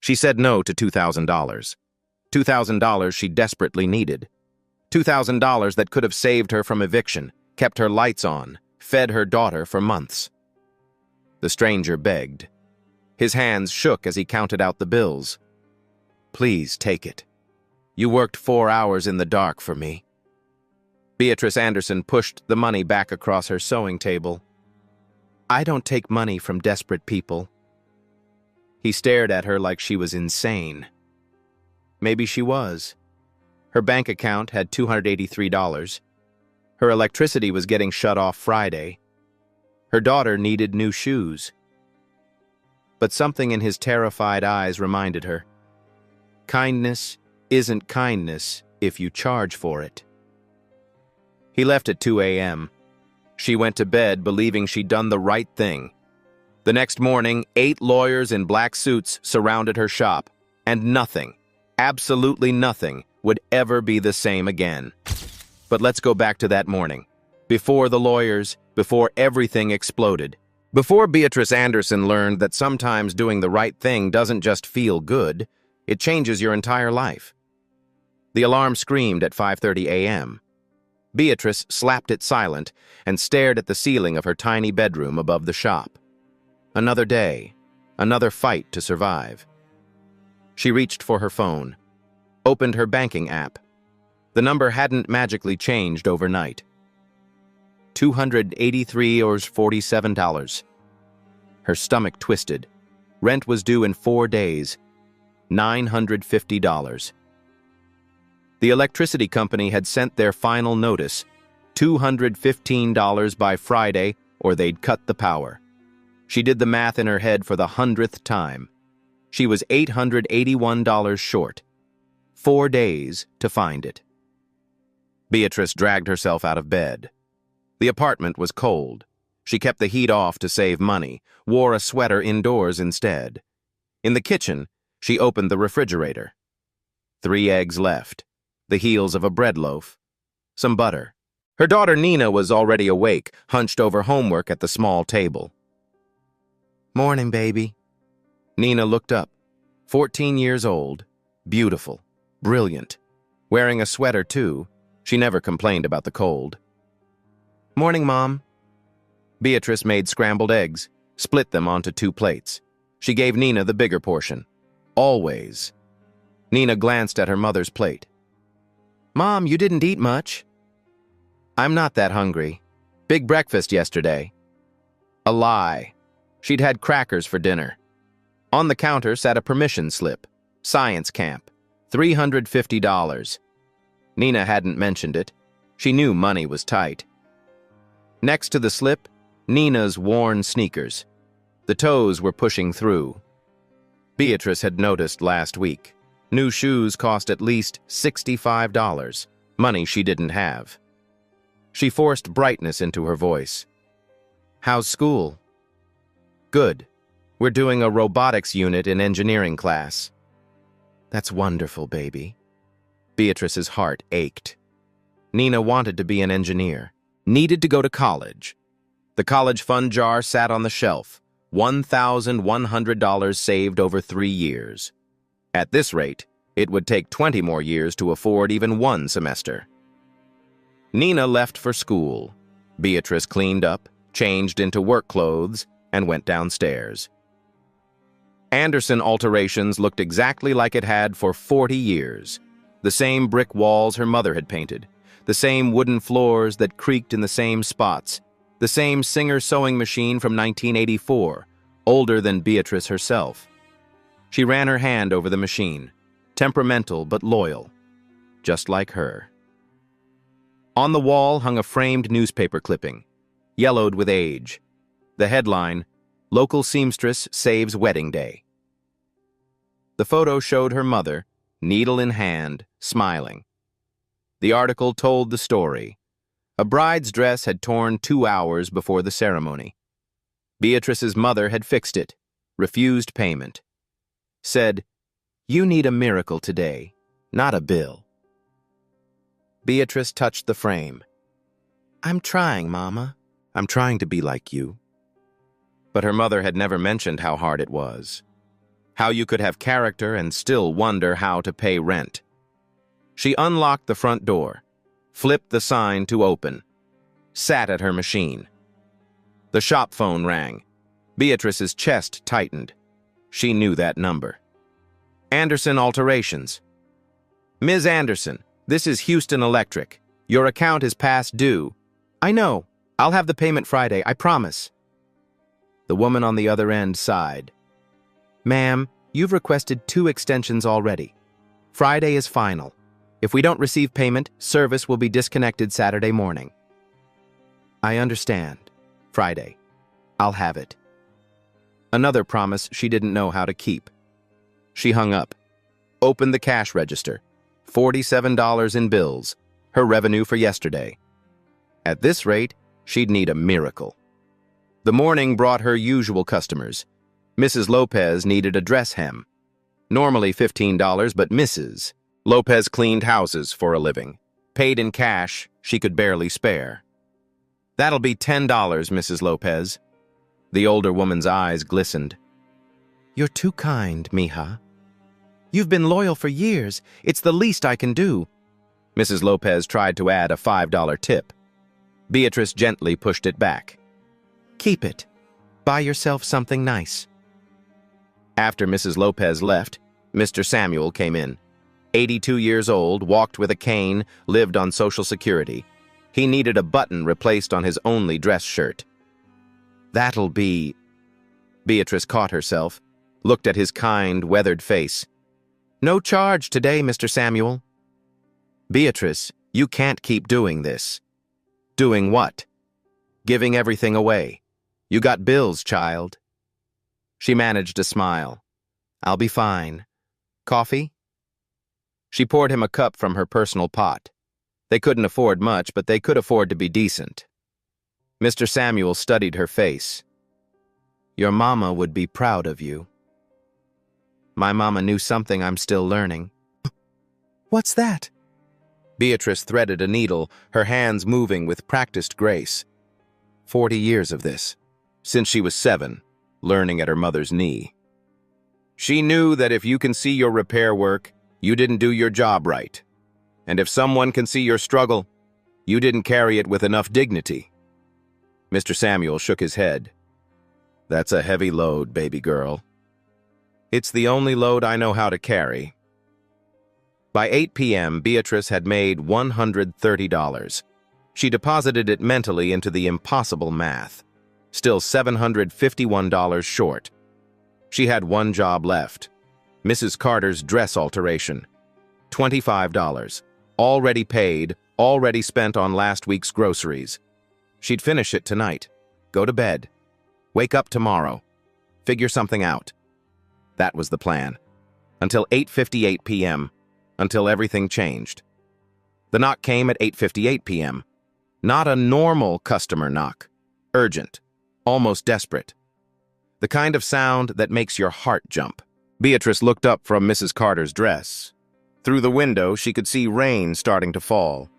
She said no to $2,000. $2,000 she desperately needed. $2,000 that could have saved her from eviction, kept her lights on, fed her daughter for months. The stranger begged. His hands shook as he counted out the bills. "Please take it. You worked 4 hours in the dark for me." Beatrice Anderson pushed the money back across her sewing table. "I don't take money from desperate people." He stared at her like she was insane. Maybe she was. Her bank account had $283. Her electricity was getting shut off Friday. Her daughter needed new shoes. But something in his terrified eyes reminded her. Kindness isn't kindness if you charge for it. He left at 2 a.m. She went to bed believing she'd done the right thing. The next morning, 8 lawyers in black suits surrounded her shop, and nothing, absolutely nothing, would ever be the same again. But let's go back to that morning. Before the lawyers, before everything exploded. Before Beatrice Anderson learned that sometimes doing the right thing doesn't just feel good, it changes your entire life. The alarm screamed at 5:30 a.m. Beatrice slapped it silent and stared at the ceiling of her tiny bedroom above the shop. Another day, another fight to survive. She reached for her phone, opened her banking app. The number hadn't magically changed overnight. $283.47. Her stomach twisted. Rent was due in 4 days. $950. The electricity company had sent their final notice, $215 by Friday, or they'd cut the power. She did the math in her head for the 100th time. She was $881 short. 4 days to find it. Beatrice dragged herself out of bed. The apartment was cold. She kept the heat off to save money, wore a sweater indoors instead. In the kitchen, she opened the refrigerator. 3 eggs left, the heels of a bread loaf, some butter. Her daughter Nina was already awake, hunched over homework at the small table. "Morning, baby." Nina looked up. 14 years old, beautiful, brilliant. Wearing a sweater, too. She never complained about the cold. "Morning, Mom." Beatrice made scrambled eggs, split them onto 2 plates. She gave Nina the bigger portion. Always. Nina glanced at her mother's plate. "Mom, you didn't eat much." "I'm not that hungry. Big breakfast yesterday." A lie. She'd had crackers for dinner. On the counter sat a permission slip. Science camp. $350. Nina hadn't mentioned it. She knew money was tight. Next to the slip, Nina's worn sneakers. The toes were pushing through. Beatrice had noticed last week. New shoes cost at least $65, money she didn't have. She forced brightness into her voice. "How's school?" "Good. We're doing a robotics unit in engineering class." "That's wonderful, baby." Beatrice's heart ached. Nina wanted to be an engineer, needed to go to college. The college fund jar sat on the shelf, $1,100 saved over 3 years. At this rate, it would take 20 more years to afford even 1 semester. Nina left for school. Beatrice cleaned up, changed into work clothes, and went downstairs. Anderson alterations looked exactly like it had for 40 years. The same brick walls her mother had painted, the same wooden floors that creaked in the same spots, the same Singer sewing machine from 1984, older than Beatrice herself. She ran her hand over the machine, temperamental but loyal, just like her. On the wall hung a framed newspaper clipping, yellowed with age. The headline, "Local Seamstress Saves Wedding Day." The photo showed her mother, needle in hand, smiling. The article told the story. A bride's dress had torn 2 hours before the ceremony. Beatrice's mother had fixed it, refused payment. Said, "You need a miracle today, not a bill." Beatrice touched the frame. "I'm trying, Mama. I'm trying to be like you." But her mother had never mentioned how hard it was. How you could have character and still wonder how to pay rent. She unlocked the front door, flipped the sign to open, sat at her machine. The shop phone rang. Beatrice's chest tightened. She knew that number. Anderson Alterations. Ms. Anderson, this is Houston Electric. Your account is past due. I know. I'll have the payment Friday, I promise. The woman on the other end sighed. Ma'am, you've requested 2 extensions already. Friday is final. If we don't receive payment, service will be disconnected Saturday morning. I understand. Friday. I'll have it. Another promise she didn't know how to keep. She hung up, opened the cash register. $47 in bills, her revenue for yesterday. At this rate, she'd need a miracle. The morning brought her usual customers. Mrs. Lopez needed a dress hem. Normally $15, but Mrs. Lopez cleaned houses for a living. Paid in cash, she could barely spare. That'll be $10, Mrs. Lopez. The older woman's eyes glistened. You're too kind, mija. You've been loyal for years. It's the least I can do. Mrs. Lopez tried to add a $5 tip. Beatrice gently pushed it back. Keep it. Buy yourself something nice. After Mrs. Lopez left, Mr. Samuel came in. 82 years old, walked with a cane, lived on Social Security. He needed a button replaced on his only dress shirt. That'll be... Beatrice caught herself, looked at his kind, weathered face. No charge today, Mr. Samuel. Beatrice, you can't keep doing this. Doing what? Giving everything away. You got bills, child. She managed a smile. I'll be fine. Coffee? She poured him a cup from her personal pot. They couldn't afford much, but they could afford to be decent. Mr. Samuel studied her face. Your mama would be proud of you. My mama knew something I'm still learning. What's that? Beatrice threaded a needle, her hands moving with practiced grace. 40 years of this, since she was 7, learning at her mother's knee. She knew that if you can see your repair work, you didn't do your job right. And if someone can see your struggle, you didn't carry it with enough dignity. Mr. Samuel shook his head. That's a heavy load, baby girl. It's the only load I know how to carry. By 8 p.m., Beatrice had made $130. She deposited it mentally into the impossible math. Still $751 short. She had one job left. Mrs. Carter's dress alteration. $25. Already paid, already spent on last week's groceries. She'd finish it tonight. Go to bed. Wake up tomorrow. Figure something out. That was the plan. Until 8:58 p.m., until everything changed. The knock came at 8:58 p.m. Not a normal customer knock. Urgent. Almost desperate. The kind of sound that makes your heart jump. Beatrice looked up from Mrs. Carter's dress. Through the window, she could see rain starting to fall.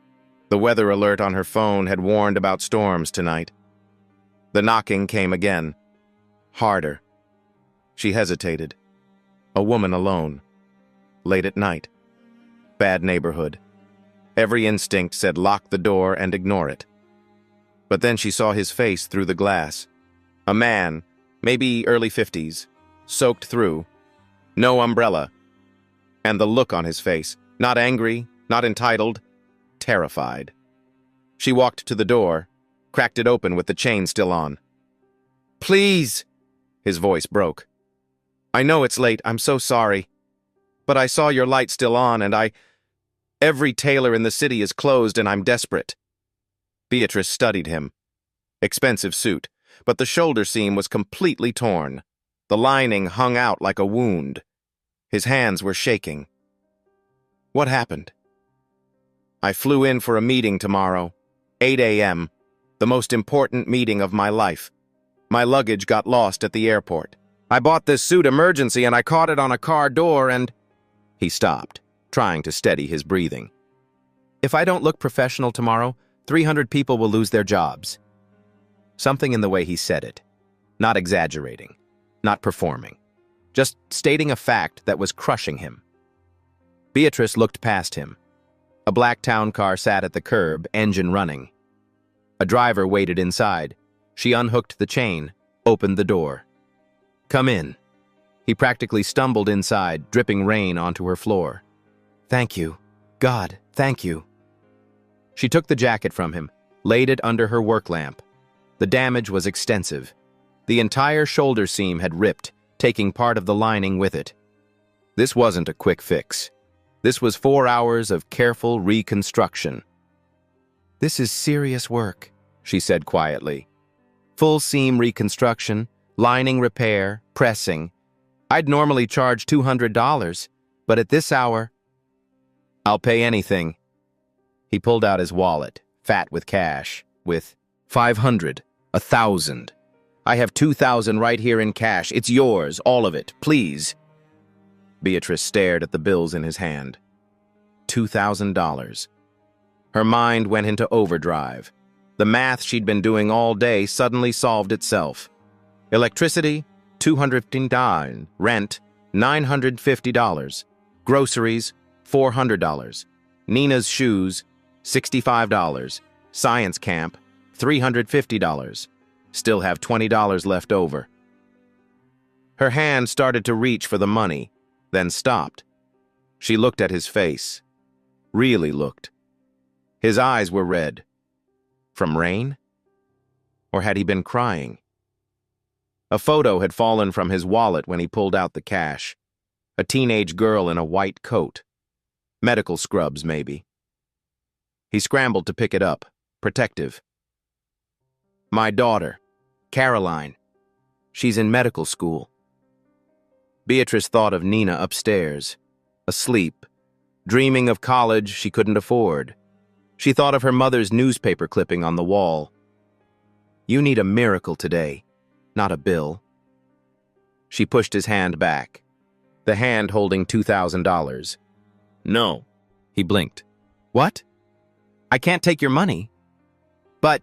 The weather alert on her phone had warned about storms tonight. The knocking came again. Harder. She hesitated. A woman alone. Late at night. Bad neighborhood. Every instinct said lock the door and ignore it. But then she saw his face through the glass. A man, maybe early 50s, soaked through. No umbrella. And the look on his face, not angry, not entitled, terrified. She walked to the door, cracked it open with the chain still on. Please! His voice broke. I know it's late, I'm so sorry. But I saw your light still on and every tailor in the city is closed and I'm desperate. Beatrice studied him. Expensive suit, but the shoulder seam was completely torn. The lining hung out like a wound. His hands were shaking. What happened? I flew in for a meeting tomorrow, 8 a.m., the most important meeting of my life. My luggage got lost at the airport. I bought this suit emergency and I caught it on a car door and... He stopped, trying to steady his breathing. If I don't look professional tomorrow, 300 people will lose their jobs. Something in the way he said it. Not exaggerating. Not performing. just stating a fact that was crushing him. Beatrice looked past him. A black town car sat at the curb, engine running. A driver waited inside. She unhooked the chain, opened the door. "Come in." He practically stumbled inside, dripping rain onto her floor. "Thank you. God, thank you." She took the jacket from him, laid it under her work lamp. The damage was extensive. The entire shoulder seam had ripped, taking part of the lining with it. This wasn't a quick fix. This was 4 hours of careful reconstruction. "This is serious work," she said quietly. "Full seam reconstruction, lining repair, pressing. I'd normally charge $200, but at this hour, I'll pay anything." He pulled out his wallet, fat with cash, with 500, 1,000. "I have 2,000 right here in cash. It's yours, all of it, please." Beatrice stared at the bills in his hand. $2,000. Her mind went into overdrive. The math she'd been doing all day suddenly solved itself. Electricity, $215. Rent, $950. Groceries, $400. Nina's shoes, $65. Science camp, $350. Still have $20 left over. Her hand started to reach for the money, then stopped. She looked at his face. Really looked. His eyes were red. From rain? Or had he been crying? A photo had fallen from his wallet when he pulled out the cash. A teenage girl in a white coat. Medical scrubs, maybe. He scrambled to pick it up, protective. "My daughter, Caroline. She's in medical school." Beatrice thought of Nina upstairs, asleep, dreaming of college she couldn't afford. She thought of her mother's newspaper clipping on the wall. "You need a miracle today, not a bill." She pushed his hand back, the hand holding $2,000. "No." He blinked. "What? I can't take your money." "But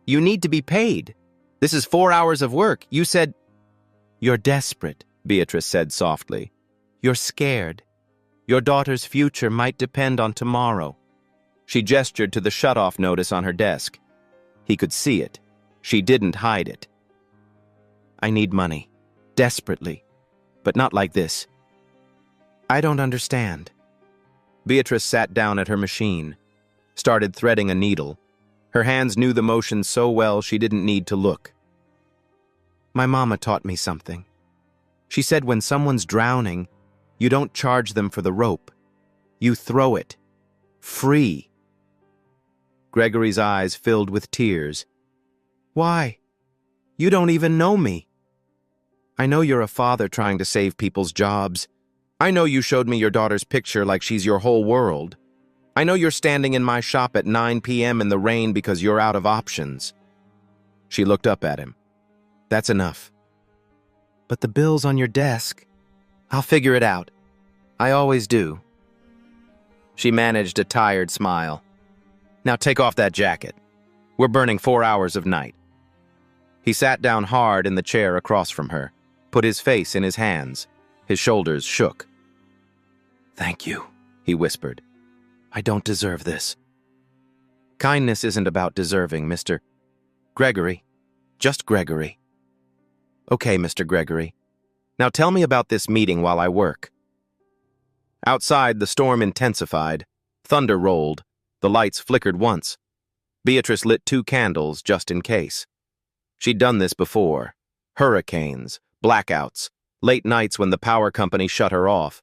you need to be paid. This is 4 hours of work. You said—" "You're desperate," Beatrice said softly. "You're scared. Your daughter's future might depend on tomorrow." She gestured to the shut-off notice on her desk. He could see it. She didn't hide it. "I need money. Desperately. But not like this." "I don't understand." Beatrice sat down at her machine, started threading a needle. Her hands knew the motion so well she didn't need to look. "My mama taught me something. She said when someone's drowning, you don't charge them for the rope. You throw it. Free." Gregory's eyes filled with tears. "Why? You don't even know me." "I know you're a father trying to save people's jobs. I know you showed me your daughter's picture like she's your whole world. I know you're standing in my shop at 9 p.m. in the rain because you're out of options." She looked up at him. "That's enough." "But the bill's on your desk." "I'll figure it out. I always do." She managed a tired smile. "Now take off that jacket. We're burning 4 hours of night." He sat down hard in the chair across from her, put his face in his hands. His shoulders shook. "Thank you," he whispered. "I don't deserve this." "Kindness isn't about deserving, Mr. Gregory. Just Gregory." "Okay, Mr. Gregory. Now tell me about this meeting while I work." Outside, the storm intensified. Thunder rolled. The lights flickered once. Beatrice lit 2 candles just in case. She'd done this before. Hurricanes, blackouts, late nights when the power company shut her off.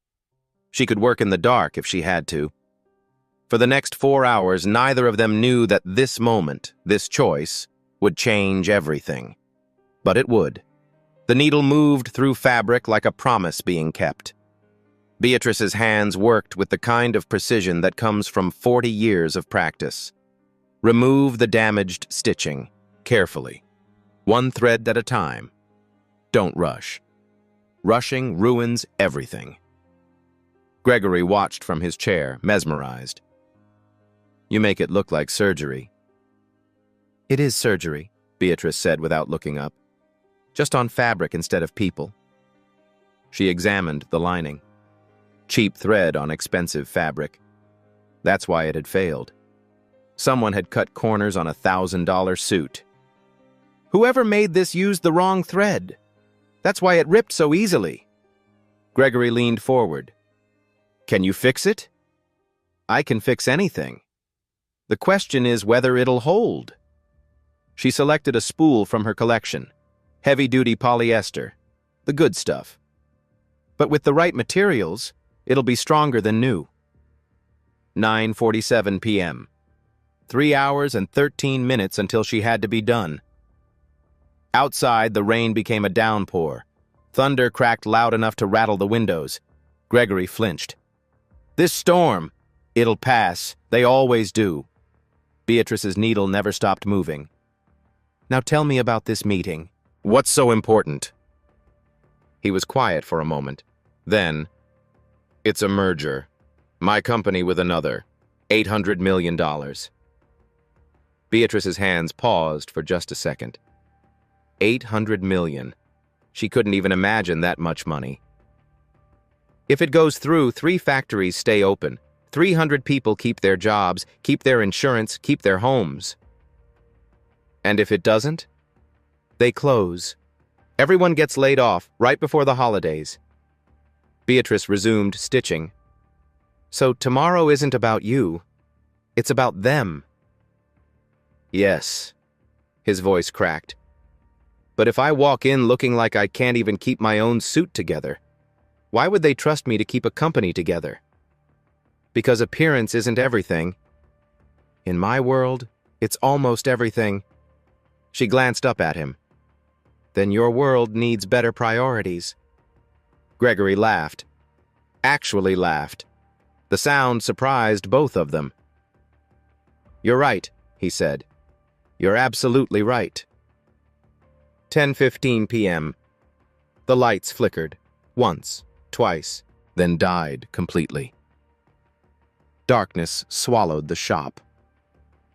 She could work in the dark if she had to. For the next 4 hours, neither of them knew that this moment, this choice, would change everything. But it would. The needle moved through fabric like a promise being kept. Beatrice's hands worked with the kind of precision that comes from 40 years of practice. Remove the damaged stitching, carefully. One thread at a time. Don't rush. Rushing ruins everything. Gregory watched from his chair, mesmerized. "You make it look like surgery." "It is surgery," Beatrice said without looking up. "Just on fabric instead of people." She examined the lining. Cheap thread on expensive fabric. That's why it had failed. Someone had cut corners on a $1,000 suit. Whoever made this used the wrong thread. That's why it ripped so easily. Gregory leaned forward. Can you fix it? I can fix anything. The question is whether it'll hold. She selected a spool from her collection. Heavy-duty polyester. The good stuff. But with the right materials, it'll be stronger than new. 9:47 p.m. 3 hours and 13 minutes until she had to be done. Outside, the rain became a downpour. Thunder cracked loud enough to rattle the windows. Gregory flinched. This storm, it'll pass. They always do. Beatrice's needle never stopped moving. Now tell me about this meeting. What's so important? He was quiet for a moment. Then, it's a merger. My company with another. $800 million. Beatrice's hands paused for just a second. 800 million. She couldn't even imagine that much money. If it goes through, 3 factories stay open. 300 people keep their jobs, keep their insurance, keep their homes. And if it doesn't? They close. Everyone gets laid off right before the holidays. Beatrice resumed stitching. So tomorrow isn't about you. It's about them. Yes. His voice cracked. But if I walk in looking like I can't even keep my own suit together, why would they trust me to keep a company together? Because appearance isn't everything. In my world, it's almost everything. She glanced up at him. Then your world needs better priorities. Gregory laughed. Actually laughed. The sound surprised both of them. You're right, he said. You're absolutely right. 10:15 p.m. The lights flickered. Once, twice, then died completely. Darkness swallowed the shop.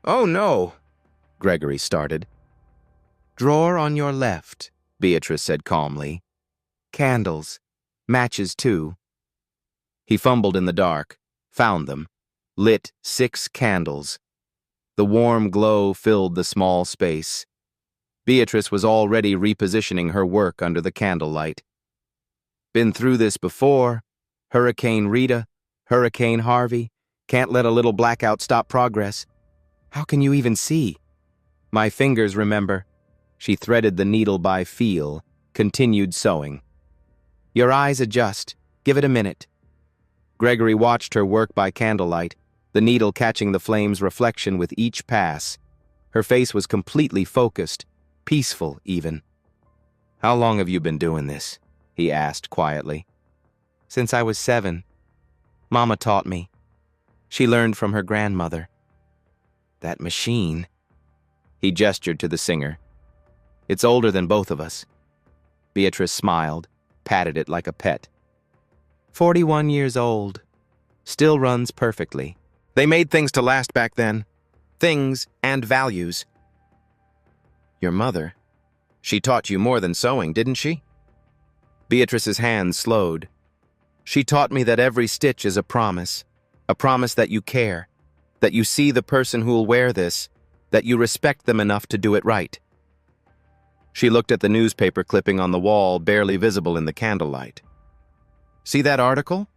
Oh no, Gregory started. Drawer on your left, Beatrice said calmly. Candles. Matches too. He fumbled in the dark, found them, lit 6 candles. The warm glow filled the small space. Beatrice was already repositioning her work under the candlelight. Been through this before. Hurricane Rita, Hurricane Harvey. Can't let a little blackout stop progress. How can you even see? My fingers remember. She threaded the needle by feel, continued sewing. Your eyes adjust. Give it a minute. Gregory watched her work by candlelight, the needle catching the flame's reflection with each pass. Her face was completely focused, peaceful even. How long have you been doing this? He asked quietly. Since I was 7. Mama taught me. She learned from her grandmother. That machine. He gestured to the singer. It's older than both of us. Beatrice smiled, patted it like a pet. 41 years old. Still runs perfectly. They made things to last back then. Things and values. Your mother. She taught you more than sewing, didn't she? Beatrice's hands slowed. She taught me that every stitch is a promise that you care, that you see the person who'll wear this, that you respect them enough to do it right. She looked at the newspaper clipping on the wall, barely visible in the candlelight. See that article?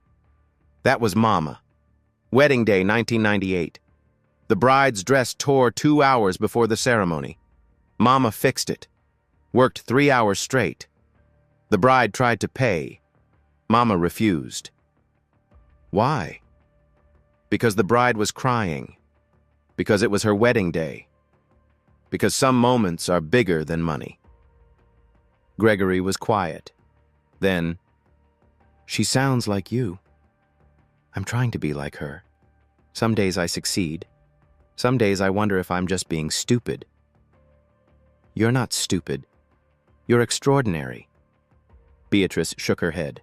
That was Mama. Wedding day, 1998. The bride's dress tore 2 hours before the ceremony. Mama fixed it. Worked 3 hours straight. The bride tried to pay. Mama refused. Why? Because the bride was crying. Because it was her wedding day. Because some moments are bigger than money. Gregory was quiet. Then, she sounds like you. I'm trying to be like her. Some days I succeed. Some days I wonder if I'm just being stupid. You're not stupid. You're extraordinary. Beatrice shook her head.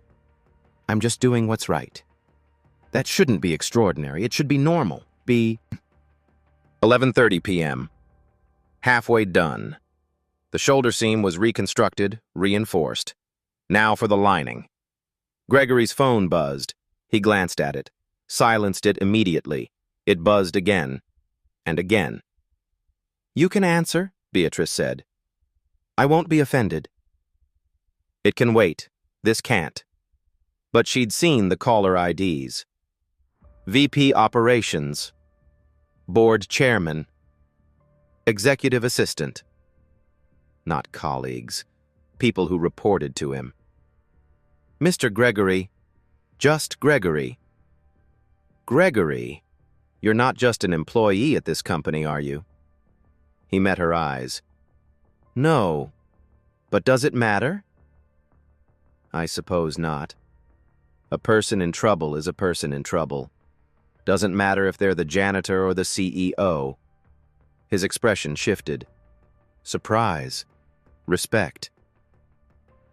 I'm just doing what's right. That shouldn't be extraordinary. It should be normal. Be 11:30 p.m. Halfway done. The shoulder seam was reconstructed, reinforced. Now for the lining. Gregory's phone buzzed. He glanced at it, silenced it immediately. It buzzed again, and again. "You can answer," Beatrice said. "I won't be offended." It can wait. This can't. But she'd seen the caller IDs. VP Operations, Board Chairman, Executive Assistant. Not colleagues, people who reported to him. "Mr. Gregory, just Gregory." "Gregory, you're not just an employee at this company, are you?" He met her eyes. "No, but does it matter?" "I suppose not. A person in trouble is a person in trouble. Doesn't matter if they're the janitor or the CEO. His expression shifted. Surprise. Respect.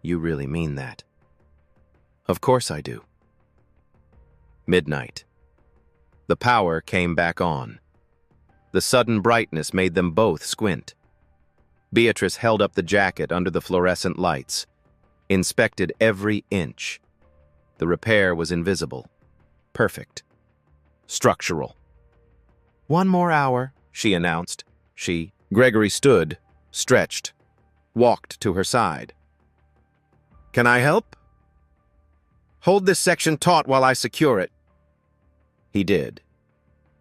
"You really mean that?" "Of course I do." Midnight. The power came back on. The sudden brightness made them both squint. Beatrice held up the jacket under the fluorescent lights, inspected every inch. The repair was invisible. Perfect. Structural. "One more hour," she announced. Gregory stood, stretched, walked to her side. "Can I help?" "Hold this section taut while I secure it." He did.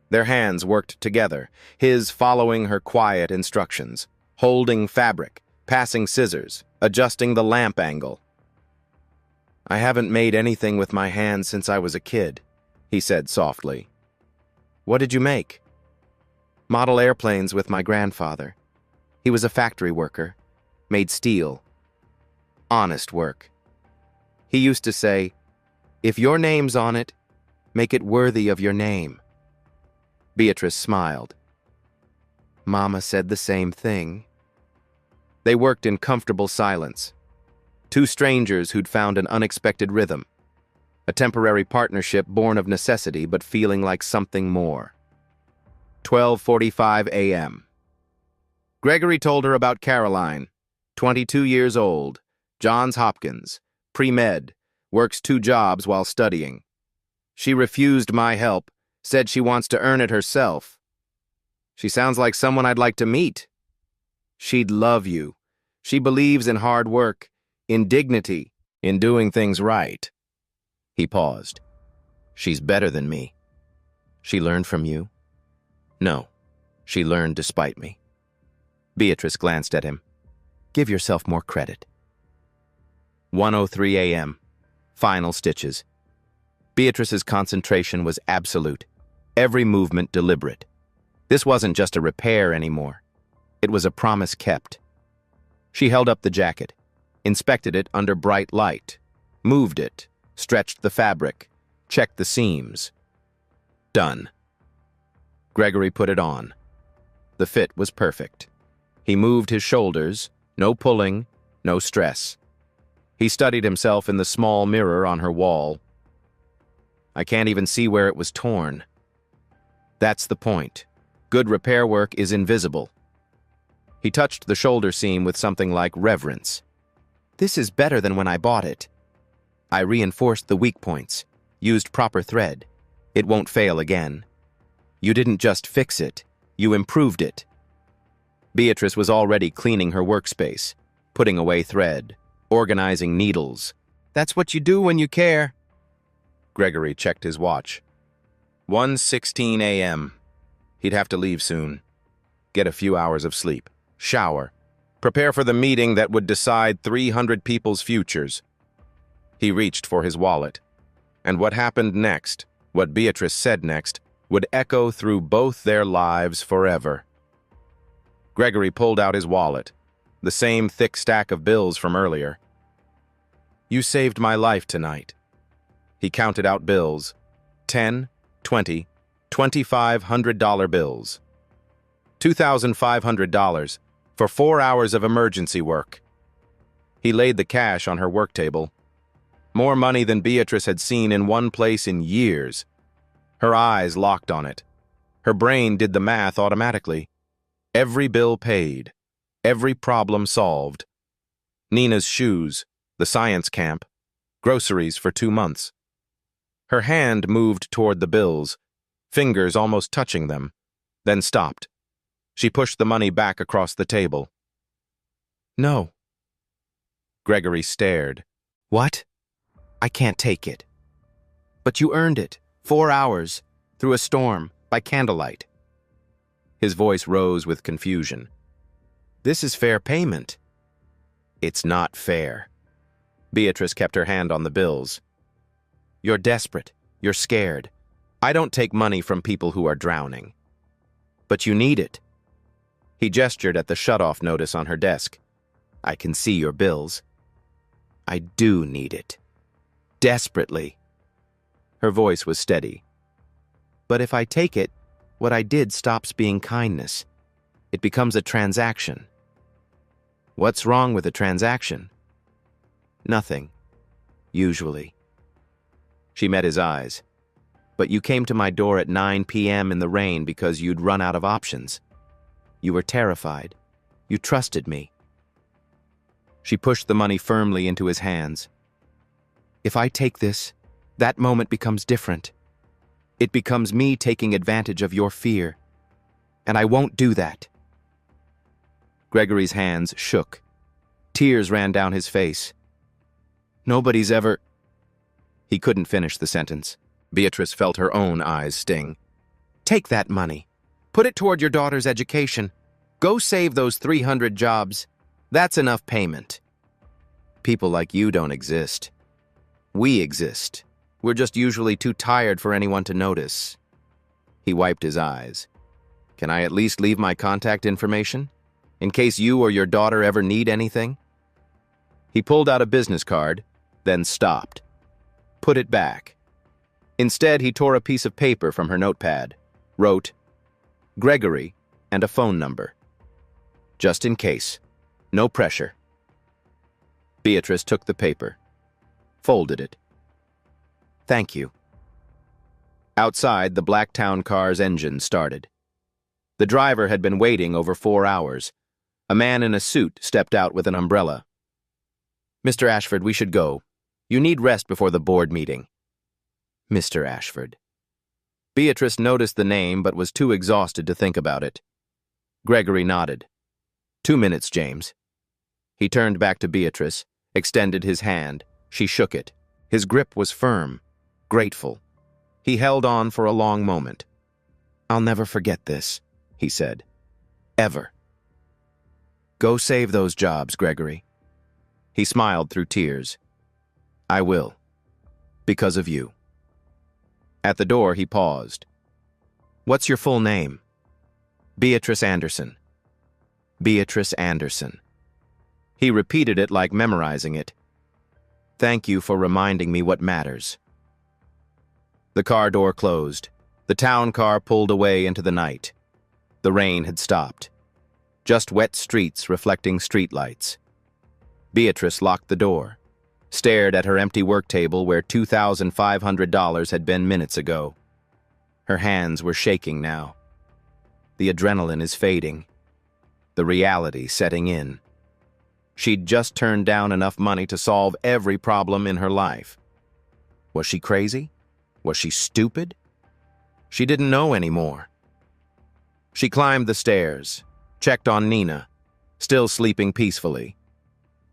Their hands worked together, his following her quiet instructions, holding fabric, passing scissors, adjusting the lamp angle. "I haven't made anything with my hands since I was a kid," he said softly. "What did you make?" "Model airplanes with my grandfather. He was a factory worker, made steel. Honest work. He used to say, 'If your name's on it, make it worthy of your name.'" Beatrice smiled. "Mama said the same thing." They worked in comfortable silence. Two strangers who'd found an unexpected rhythm. A temporary partnership born of necessity but feeling like something more. 12:45 a.m. Gregory told her about Caroline, 22 years old, Johns Hopkins, pre-med, works 2 jobs while studying. "She refused my help, said she wants to earn it herself." "She sounds like someone I'd like to meet." "She'd love you. She believes in hard work, in dignity, in doing things right." He paused. "She's better than me." "She learned from you?" "No, she learned despite me." Beatrice glanced at him. "Give yourself more credit." 1:03 a.m. Final stitches. Beatrice's concentration was absolute, every movement deliberate. This wasn't just a repair anymore. It was a promise kept. She held up the jacket, inspected it under bright light, moved it, stretched the fabric, checked the seams. Done. Gregory put it on. The fit was perfect. He moved his shoulders, no pulling, no stress. He studied himself in the small mirror on her wall. "I can't even see where it was torn." That's the point. Good repair work is invisible. He touched the shoulder seam with something like reverence. "This is better than when I bought it. I reinforced the weak points, used proper thread. It won't fail again. You didn't just fix it, you improved it." Beatrice was already cleaning her workspace, putting away thread, organizing needles. "That's what you do when you care." Gregory checked his watch. 1:16 a.m. He'd have to leave soon. Get a few hours of sleep, shower, prepare for the meeting that would decide 300 people's futures. He reached for his wallet. And what happened next, what Beatrice said next, would echo through both their lives forever. Gregory pulled out his wallet, the same thick stack of bills from earlier. "You saved my life tonight." He counted out bills. 10, 20, $2,500 bills. $2,500 for 4 hours of emergency work. He laid the cash on her work table. More money than Beatrice had seen in one place in years. Her eyes locked on it. Her brain did the math automatically. Every bill paid. Every problem solved. Nina's shoes, the science camp, Groceries for 2 months. Her hand moved toward the bills, fingers almost touching them, then stopped. She pushed the money back across the table. No. Gregory stared. What? I can't take it. But you earned it. 4 hours, through a storm, by candlelight. His voice rose with confusion. This is fair payment. It's not fair. Beatrice kept her hand on the bills. You're desperate. You're scared. I don't take money from people who are drowning. But you need it. He gestured at the shut-off notice on her desk. I can see your bills. I do need it. Desperately. Her voice was steady. But if I take it, what I did stops being kindness. It becomes a transaction. What's wrong with a transaction? Nothing. Usually. She met his eyes. But you came to my door at 9 p.m. in the rain because you'd run out of options. You were terrified. You trusted me. She pushed the money firmly into his hands. If I take this, that moment becomes different. It becomes me taking advantage of your fear. And I won't do that. Gregory's hands shook. Tears ran down his face. Nobody's ever... He couldn't finish the sentence. Beatrice felt her own eyes sting. Take that money. Put it toward your daughter's education. Go save those 300 jobs. That's enough payment. People like you don't exist. We exist. We're just usually too tired for anyone to notice. He wiped his eyes. Can I at least leave my contact information? In case you or your daughter ever need anything? He pulled out a business card, then stopped. Put it back. Instead, he tore a piece of paper from her notepad, wrote, Gregory, and a phone number. Just in case. No pressure. Beatrice took the paper, folded it. Thank you. Outside, the Blacktown car's engine started. The driver had been waiting over 4 hours. A man in a suit stepped out with an umbrella. Mr. Ashford, we should go. You need rest before the board meeting. Mr. Ashford. Beatrice noticed the name but was too exhausted to think about it. Gregory nodded. 2 minutes, James. He turned back to Beatrice, extended his hand. She shook it. His grip was firm, grateful. He held on for a long moment. I'll never forget this, he said. Ever. Go save those jobs, Gregory. He smiled through tears. I will. Because of you. At the door, he paused. What's your full name? Beatrice Anderson. Beatrice Anderson. He repeated it like memorizing it. Thank you for reminding me what matters. The car door closed. The town car pulled away into the night. The rain had stopped. Just wet streets reflecting streetlights. Beatrice locked the door, stared at her empty work table where $2,500 had been minutes ago. Her hands were shaking now. The adrenaline is fading. The reality setting in. She'd just turned down enough money to solve every problem in her life. Was she crazy? Was she stupid? She didn't know anymore. She climbed the stairs, checked on Nina, still sleeping peacefully,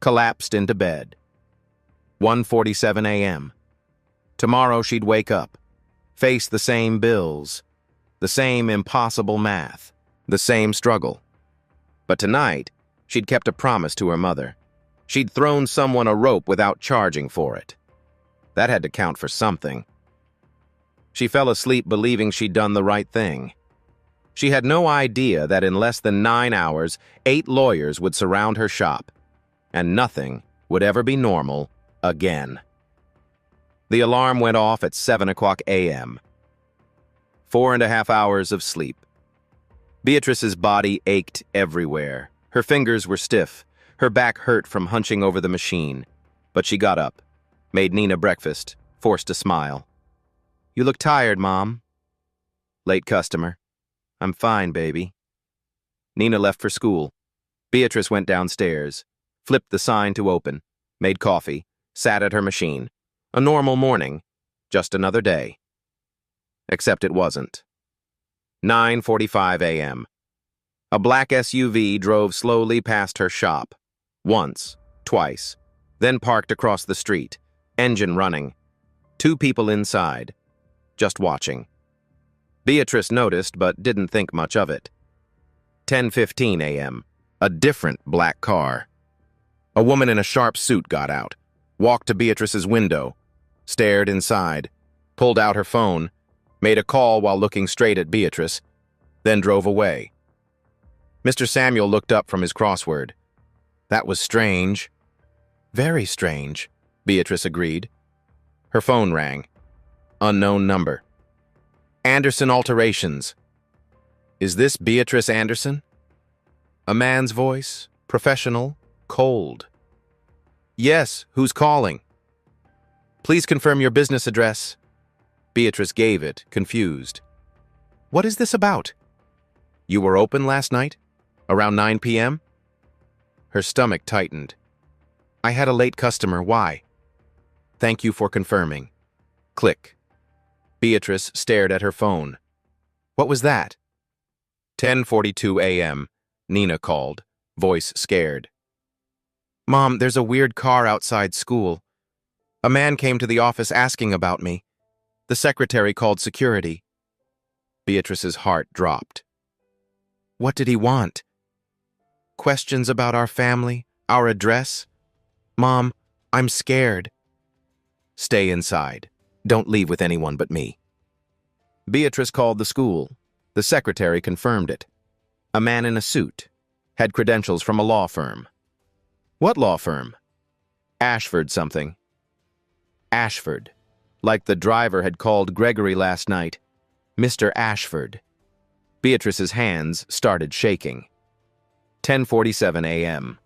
collapsed into bed. 1:47 a.m. Tomorrow she'd wake up, face the same bills, the same impossible math, the same struggle. But tonight, she'd kept a promise to her mother. She'd thrown someone a rope without charging for it. That had to count for something. She fell asleep believing she'd done the right thing. She had no idea that in less than 9 hours, 8 lawyers would surround her shop, and nothing would ever be normal again. The alarm went off at 7 o'clock a.m. 4.5 hours of sleep. Beatrice's body ached everywhere. Her fingers were stiff. Her back hurt from hunching over the machine. But she got up, made Nina breakfast, forced a smile. You look tired, Mom. Late customer. I'm fine, baby. Nina left for school. Beatrice went downstairs, flipped the sign to open, made coffee, sat at her machine. A normal morning, just another day. Except it wasn't. 9:45 a.m. A black SUV drove slowly past her shop. Once, twice, then parked across the street, engine running. 2 people inside, just watching. Beatrice noticed but didn't think much of it. 10:15 a.m. A different black car. A woman in a sharp suit got out, walked to Beatrice's window, stared inside, pulled out her phone, made a call while looking straight at Beatrice, then drove away. Mr. Samuel looked up from his crossword. That was strange. Very strange, Beatrice agreed. Her phone rang. Unknown number. Anderson Alterations. Is this Beatrice Anderson? A man's voice, professional, cold. Yes, who's calling? Please confirm your business address. Beatrice gave it, confused. What is this about? You were open last night? Around 9 p.m.? Her stomach tightened. I had a late customer, why? Thank you for confirming. Click. Beatrice stared at her phone. What was that? 10:42 a.m. Nina called, voice scared. Mom, there's a weird car outside school. A man came to the office asking about me. The secretary called security. Beatrice's heart dropped. What did he want? Questions about our family, our address? Mom, I'm scared. Stay inside. Don't leave with anyone but me. Beatrice called the school. The secretary confirmed it. A man in a suit. Had credentials from a law firm. What law firm? Ashford something. Ashford. Like the driver had called Gregory last night. Mr. Ashford. Beatrice's hands started shaking. 10:47 a.m.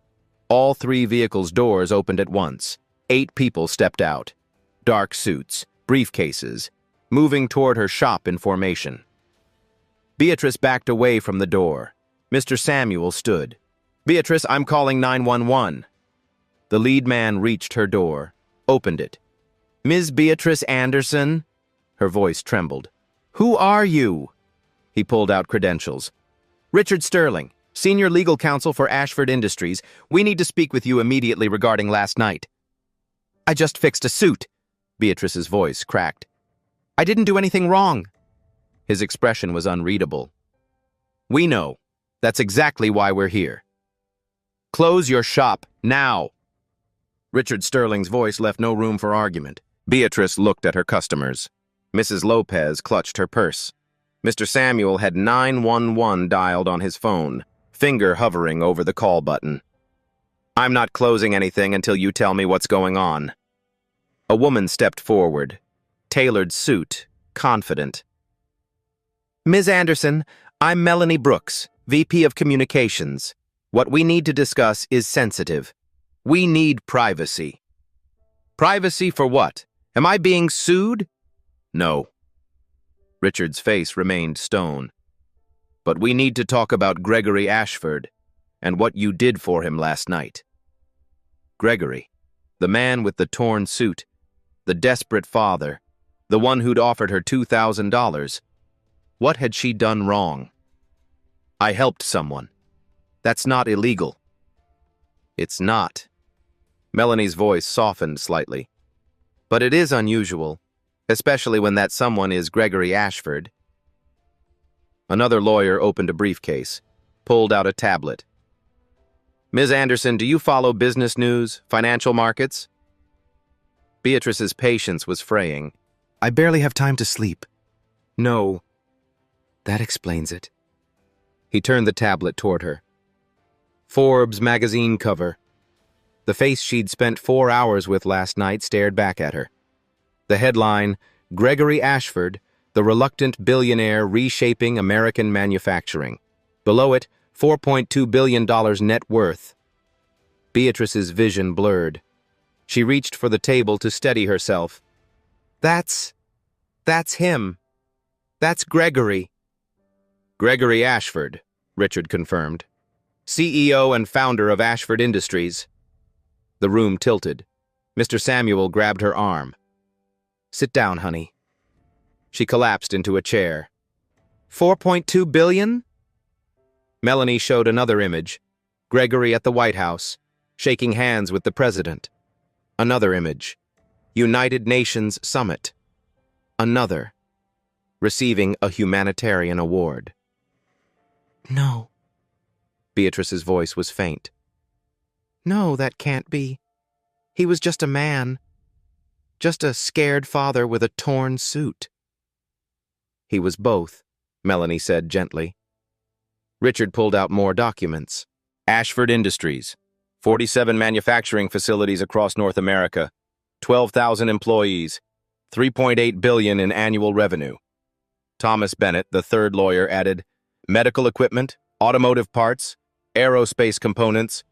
All 3 vehicles' doors opened at once. 8 people stepped out. Dark suits, briefcases, moving toward her shop in formation. Beatrice backed away from the door. Mr. Samuel stood. Beatrice, I'm calling 911. The lead man reached her door, opened it. Ms. Beatrice Anderson? Her voice trembled. Who are you? He pulled out credentials. Richard Sterling, Senior Legal Counsel for Ashford Industries. We need to speak with you immediately regarding last night. I just fixed a suit. Beatrice's voice cracked. I didn't do anything wrong. His expression was unreadable. We know. That's exactly why we're here. Close your shop, now. Richard Sterling's voice left no room for argument. Beatrice looked at her customers. Mrs. Lopez clutched her purse. Mr. Samuel had 911 dialed on his phone, finger hovering over the call button. I'm not closing anything until you tell me what's going on. A woman stepped forward, tailored suit, confident. Ms. Anderson, I'm Melanie Brooks, VP of Communications. What we need to discuss is sensitive. We need privacy. Privacy for what? Am I being sued? No. Richard's face remained stone. But we need to talk about Gregory Ashford and what you did for him last night. Gregory, the man with the torn suit, the desperate father, the one who'd offered her $2,000. What had she done wrong? I helped someone. That's not illegal. It's not. Melanie's voice softened slightly. But it is unusual, especially when that someone is Gregory Ashford. Another lawyer opened a briefcase, pulled out a tablet. Ms. Anderson, do you follow business news, financial markets? Beatrice's patience was fraying. I barely have time to sleep. No. That explains it. He turned the tablet toward her. Forbes magazine cover. The face she'd spent 4 hours with last night stared back at her. The headline, Gregory Ashford, the reluctant billionaire reshaping American manufacturing. Below it, $4.2 billion net worth. Beatrice's vision blurred. She reached for the table to steady herself. That's him. That's Gregory. Gregory Ashford, Richard confirmed. CEO and founder of Ashford Industries. The room tilted. Mr. Samuel grabbed her arm. Sit down, honey. She collapsed into a chair. 4.2 billion? Melanie showed another image. Gregory at the White House, shaking hands with the president. Another image. United Nations Summit. Another. Receiving a humanitarian award. No. Beatrice's voice was faint. No, that can't be. He was just a man. Just a scared father with a torn suit. He was both, Melanie said gently. Richard pulled out more documents. Ashford Industries, 47 manufacturing facilities across North America, 12,000 employees, 3.8 billion in annual revenue. Thomas Bennett, the third lawyer, added, medical equipment, automotive parts, aerospace components.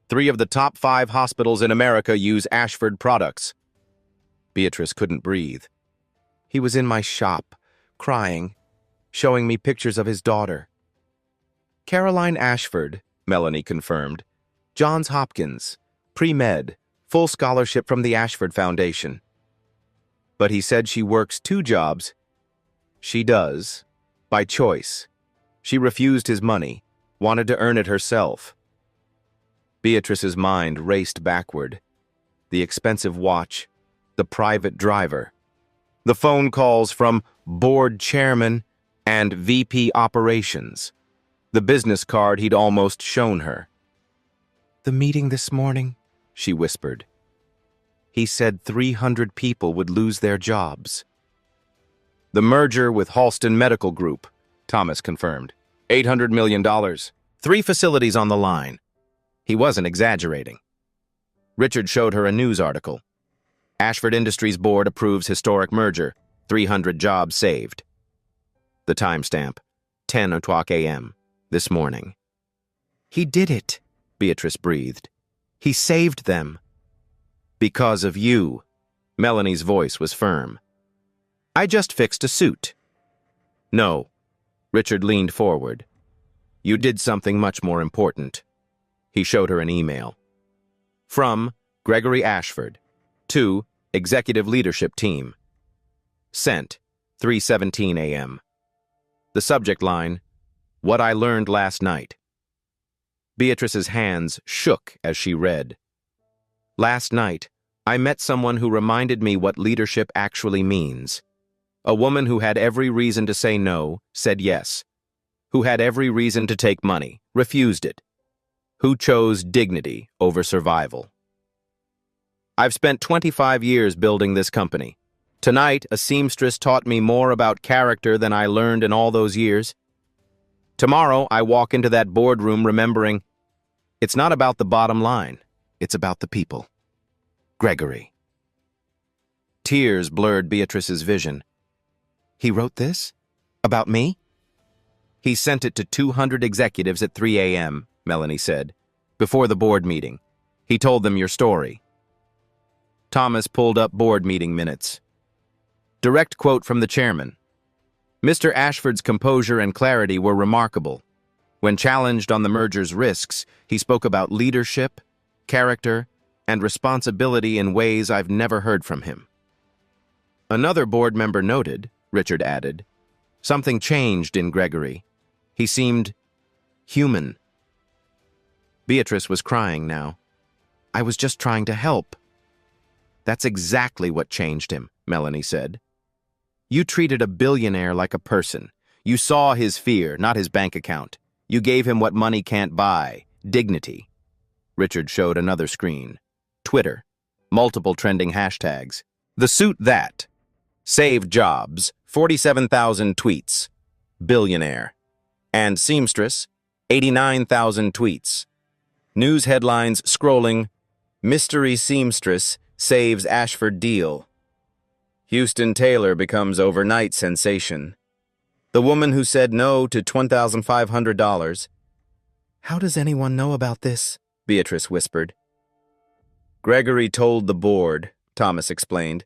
3 of the top 5 hospitals in America use Ashford products. Beatrice couldn't breathe. He was in my shop, crying, showing me pictures of his daughter. Caroline Ashford, Melanie confirmed. Johns Hopkins, pre-med, full scholarship from the Ashford Foundation. But he said she works 2 jobs. She does, by choice. She refused his money, wanted to earn it herself. Beatrice's mind raced backward. The expensive watch, the private driver, the phone calls from board chairman and VP operations, the business card he'd almost shown her. The meeting this morning, she whispered. He said 300 people would lose their jobs. The merger with Halston Medical Group, Thomas confirmed. $800 million. 3 facilities on the line. He wasn't exaggerating. Richard showed her a news article. Ashford Industries Board approves historic merger. 300 jobs saved. The timestamp, 10 o'clock a.m. this morning. He did it, Beatrice breathed. He saved them. Because of you. Melanie's voice was firm. I just fixed a suit. No. Richard leaned forward. You did something much more important. He showed her an email. From Gregory Ashford. To Executive Leadership Team. Sent, 3:17 a.m. The subject line, What I Learned Last Night. Beatrice's hands shook as she read. Last night, I met someone who reminded me what leadership actually means. A woman who had every reason to say no, said yes. Who had every reason to take money, refused it. Who chose dignity over survival. I've spent 25 years building this company. Tonight, a seamstress taught me more about character than I learned in all those years. Tomorrow, I walk into that boardroom remembering, it's not about the bottom line, it's about the people. Gregory. Tears blurred Beatrice's vision. He wrote this? About me? He sent it to 200 executives at 3 a.m., Melanie said, before the board meeting. He told them your story. Thomas pulled up board meeting minutes. Direct quote from the chairman. Mr. Ashford's composure and clarity were remarkable. When challenged on the merger's risks, he spoke about leadership, character, and responsibility in ways I've never heard from him. Another board member noted, Richard added, something changed in Gregory. He seemed human. Beatrice was crying now. I was just trying to help. That's exactly what changed him, Melanie said. You treated a billionaire like a person. You saw his fear, not his bank account. You gave him what money can't buy, dignity. Richard showed another screen. Twitter. Multiple trending hashtags. The suit that. Saved jobs. 47,000 tweets. Billionaire. And seamstress. 89,000 tweets. News headlines scrolling. Mystery seamstress saves Ashford deal. Houston Tailor becomes overnight sensation. The woman who said no to $1,500. How does anyone know about this? Beatrice whispered. Gregory told the board, Thomas explained.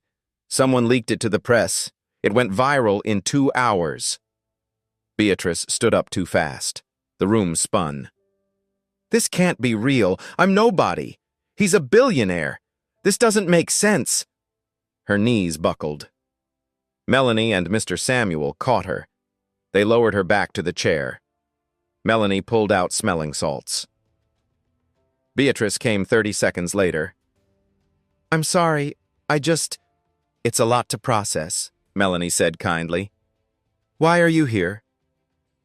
Someone leaked it to the press. It went viral in 2 hours. Beatrice stood up too fast. The room spun. This can't be real. I'm nobody. He's a billionaire. This doesn't make sense. Her knees buckled. Melanie and Mr. Samuel caught her. They lowered her back to the chair. Melanie pulled out smelling salts. Beatrice came 30 seconds later. "I'm sorry, It's a lot to process," Melanie said kindly. "Why are you here?"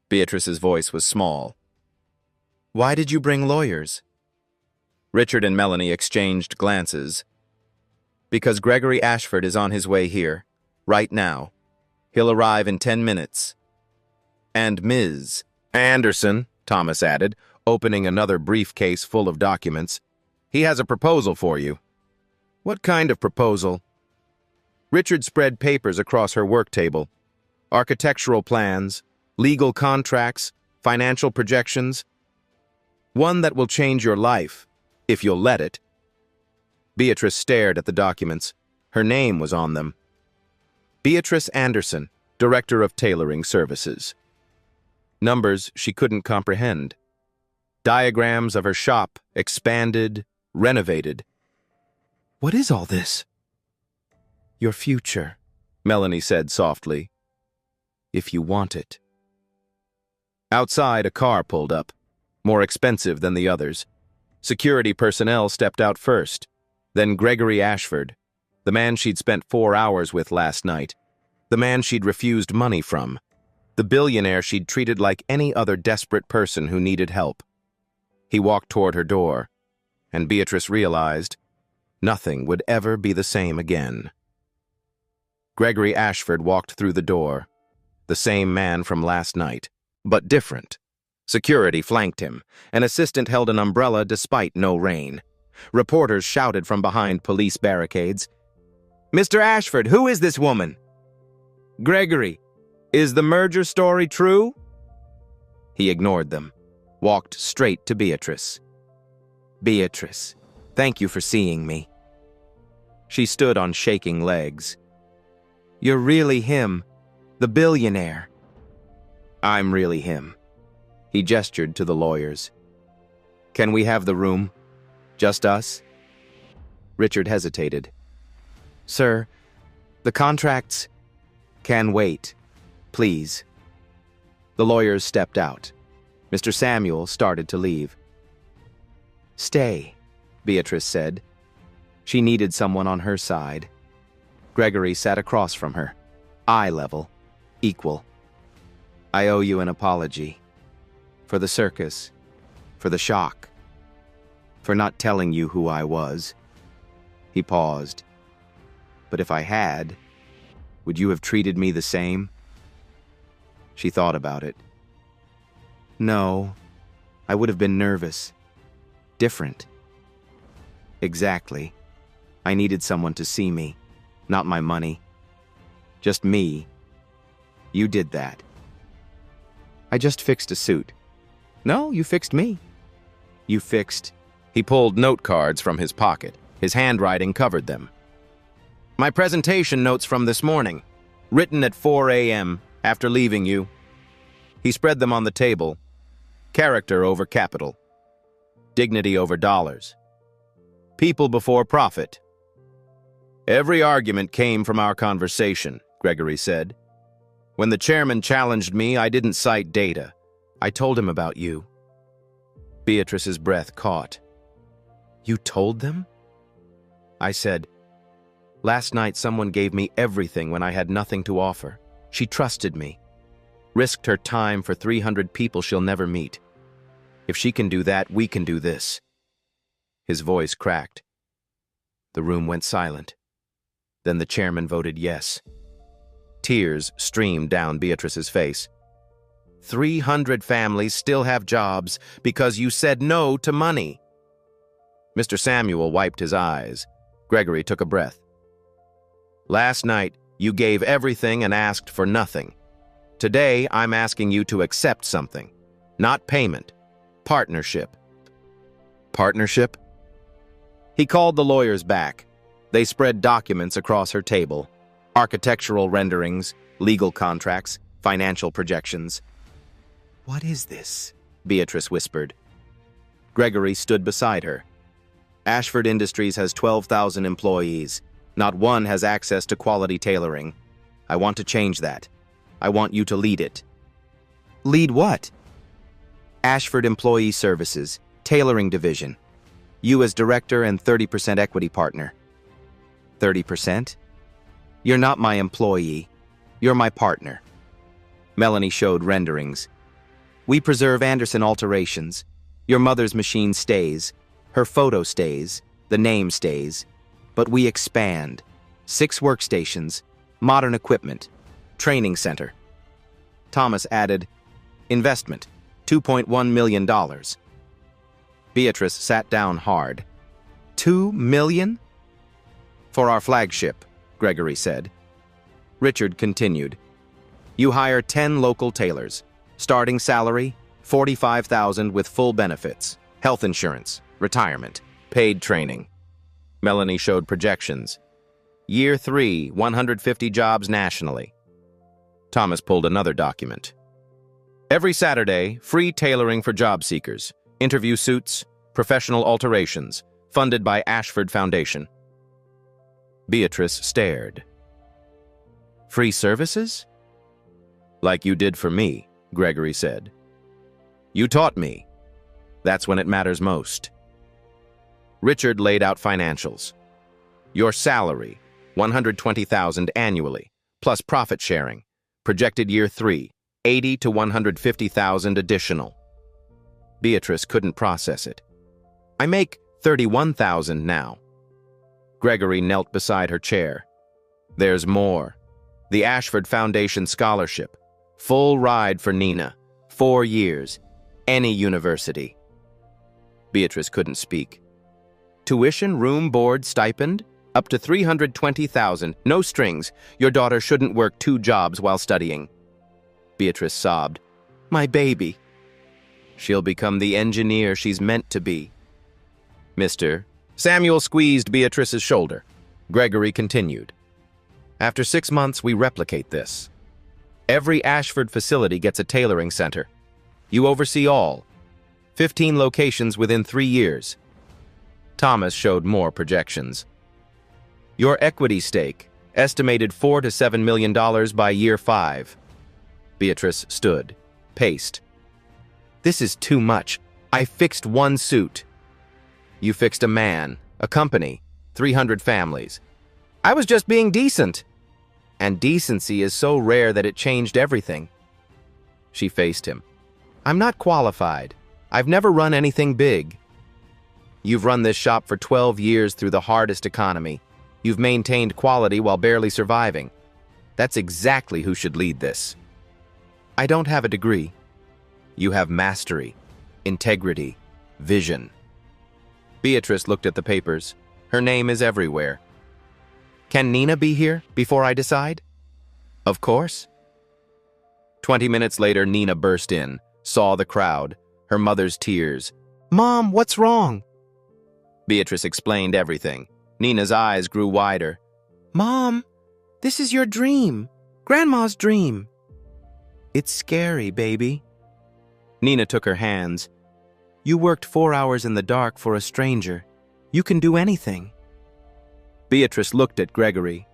Beatrice's voice was small. "Why did you bring lawyers?" Richard and Melanie exchanged glances. "Because Gregory Ashford is on his way here, right now. He'll arrive in 10 minutes. And Ms. Anderson," Thomas added, opening another briefcase full of documents. "He has a proposal for you." "What kind of proposal?" Richard spread papers across her work table. Architectural plans, legal contracts, financial projections. "One that will change your life, if you'll let it." Beatrice stared at the documents. Her name was on them. Beatrice Anderson, Director of Tailoring Services. Numbers she couldn't comprehend. Diagrams of her shop, expanded, renovated. "What is all this?" "Your future," Melanie said softly. "If you want it." Outside, a car pulled up, more expensive than the others. Security personnel stepped out first, then Gregory Ashford, the man she'd spent 4 hours with last night, the man she'd refused money from, the billionaire she'd treated like any other desperate person who needed help. He walked toward her door, and Beatrice realized nothing would ever be the same again. Gregory Ashford walked through the door, the same man from last night, but different. Security flanked him. An assistant held an umbrella despite no rain. Reporters shouted from behind police barricades. "Mr. Ashford, who is this woman?" "Gregory, is the merger story true?" He ignored them, walked straight to Beatrice. "Beatrice, thank you for seeing me." She stood on shaking legs. "You're really him, the billionaire." "I'm really him." He gestured to the lawyers. "Can we have the room? Just us?" Richard hesitated. "Sir, the contracts can wait, please." The lawyers stepped out. Mr. Samuel started to leave. "Stay," Beatrice said. She needed someone on her side. Gregory sat across from her, eye level, equal. "I owe you an apology. For the circus, for the shock, for not telling you who I was." He paused. "But if I had, would you have treated me the same?" She thought about it. "No, I would have been nervous. Different." "Exactly. I needed someone to see me, not my money. Just me. You did that." "I just fixed a suit." "No, you fixed me." "You fixed..." He pulled note cards from his pocket. His handwriting covered them. "My presentation notes from this morning, written at 4 a.m. after leaving you." He spread them on the table. Character over capital. Dignity over dollars. People before profit. "Every argument came from our conversation," Gregory said. "When the chairman challenged me, I didn't cite data. I told him about you." Beatrice's breath caught. "You told them?" I said, "Last night someone gave me everything when I had nothing to offer. She trusted me. Risked her time for 300 people she'll never meet. If she can do that, we can do this." His voice cracked. The room went silent. Then the chairman voted yes. Tears streamed down Beatrice's face. 300 families still have jobs because you said no to money." Mr. Samuel wiped his eyes. Gregory took a breath. "Last night, you gave everything and asked for nothing. Today, I'm asking you to accept something. Not payment. Partnership." "Partnership?" He called the lawyers back. They spread documents across her table. Architectural renderings, legal contracts, financial projections. "What is this?" Beatrice whispered. Gregory stood beside her. "Ashford Industries has 12,000 employees. Not one has access to quality tailoring. I want to change that. I want you to lead it. Lead what? Ashford Employee Services, Tailoring Division. You as director and 30% equity partner. 30%? You're not my employee. You're my partner. Melanie showed renderings. We preserve Anderson alterations. Your mother's machine stays. Her photo stays. The name stays. But we expand. 6 workstations. Modern equipment. Training center. Thomas added, investment, $2.1 million. Beatrice sat down hard. $2 million? For our flagship, Gregory said. Richard continued. You hire 10 local tailors. Starting salary, $45,000 with full benefits, health insurance, retirement, paid training. Melanie showed projections. Year 3, 150 jobs nationally. Thomas pulled another document. Every Saturday, free tailoring for job seekers, interview suits, professional alterations, funded by Ashford Foundation. Beatrice stared. Free services? Like you did for me, Gregory said. You taught me. That's when it matters most. Richard laid out financials. Your salary, $120,000 annually, plus profit sharing. Projected year 3, $80,000 to $150,000 additional. Beatrice couldn't process it. I make $31,000 now. Gregory knelt beside her chair. There's more. The Ashford Foundation Scholarship. Full ride for Nina. 4 years. Any university. Beatrice couldn't speak. Tuition, room, board, stipend? Up to $320,000. No strings. Your daughter shouldn't work 2 jobs while studying. Beatrice sobbed. My baby. She'll become the engineer she's meant to be. Mr. Samuel squeezed Beatrice's shoulder. Gregory continued. After 6 months, we replicate this. Every Ashford facility gets a tailoring center. You oversee all. 15 locations within 3 years. Thomas showed more projections. Your equity stake, estimated $4 to $7 million by year 5. Beatrice stood, paced. This is too much. I fixed 1 suit. You fixed a man, a company, 300 families. I was just being decent. And decency is so rare that it changed everything. She faced him. I'm not qualified. I've never run anything big. You've run this shop for 12 years through the hardest economy. You've maintained quality while barely surviving. That's exactly who should lead this. I don't have a degree. You have mastery, integrity, vision. Beatrice looked at the papers. Her name is everywhere. Can Nina be here before I decide? Of course. 20 minutes later, Nina burst in, saw the crowd, her mother's tears. Mom, what's wrong? Beatrice explained everything. Nina's eyes grew wider. Mom, this is your dream. Grandma's dream. It's scary, baby. Nina took her hands. You worked 4 hours in the dark for a stranger. You can do anything. Beatrice looked at Gregory,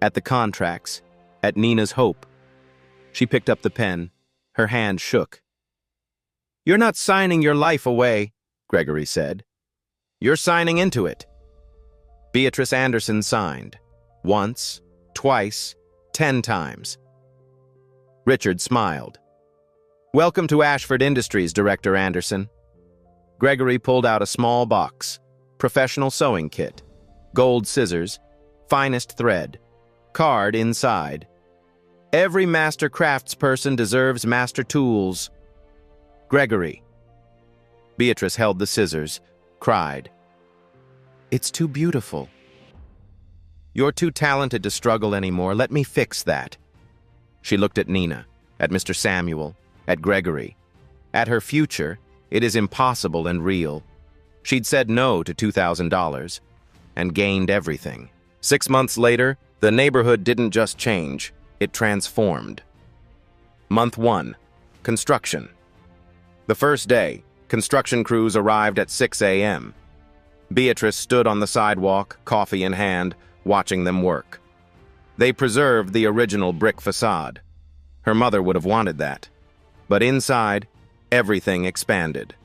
at the contracts, at Nina's hope. She picked up the pen. Her hand shook. You're not signing your life away, Gregory said. You're signing into it. Beatrice Anderson signed. Once, twice, 10 times. Richard smiled. Welcome to Ashford Industries, Director Anderson. Gregory pulled out a small box. Professional sewing kit. Gold scissors. Finest thread. Card inside. Every master craftsperson deserves master tools. Gregory. Beatrice held the scissors, cried. It's too beautiful. You're too talented to struggle anymore. Let me fix that. She looked at Nina, at Mr. Samuel, at Gregory. At her future, it is impossible and real. She'd said no to $2,000 and gained everything. 6 months later, the neighborhood didn't just change, it transformed. Month 1, construction. The first day, construction crews arrived at 6 a.m. Beatrice stood on the sidewalk, coffee in hand, watching them work. They preserved the original brick facade. Her mother would have wanted that. But inside, everything expanded.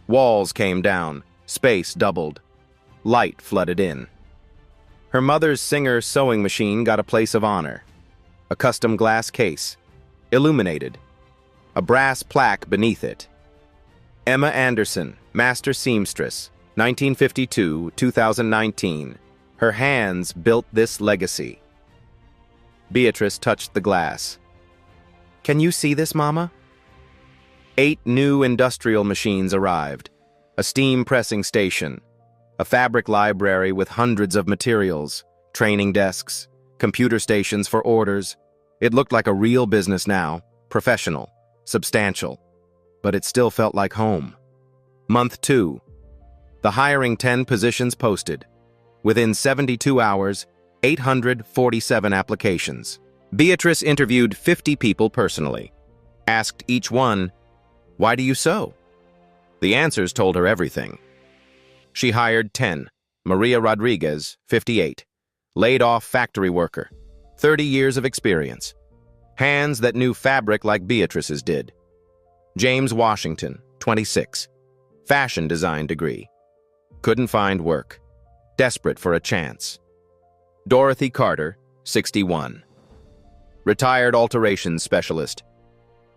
Walls came down, space doubled. Light flooded in. Her mother's Singer sewing machine got a place of honor. A custom glass case, illuminated. A brass plaque beneath it. Emma Anderson, Master Seamstress, 1952-2019. Her hands built this legacy. Beatrice touched the glass. Can you see this, Mama? 8 new industrial machines arrived. A steam pressing station. A fabric library with hundreds of materials. Training desks. Computer stations for orders. It looked like a real business now. Professional. Substantial. But it still felt like home. Month 2. The hiring 10 positions posted. Within 72 hours, 847 applications. Beatrice interviewed 50 people personally. Asked each one, "Why do you sew?" The answers told her everything. She hired 10. Maria Rodriguez, 58. Laid off factory worker. 30 years of experience. Hands that knew fabric like Beatrice's did. James Washington, 26. Fashion design degree. Couldn't find work. Desperate for a chance. Dorothy Carter, 61. Retired alterations specialist.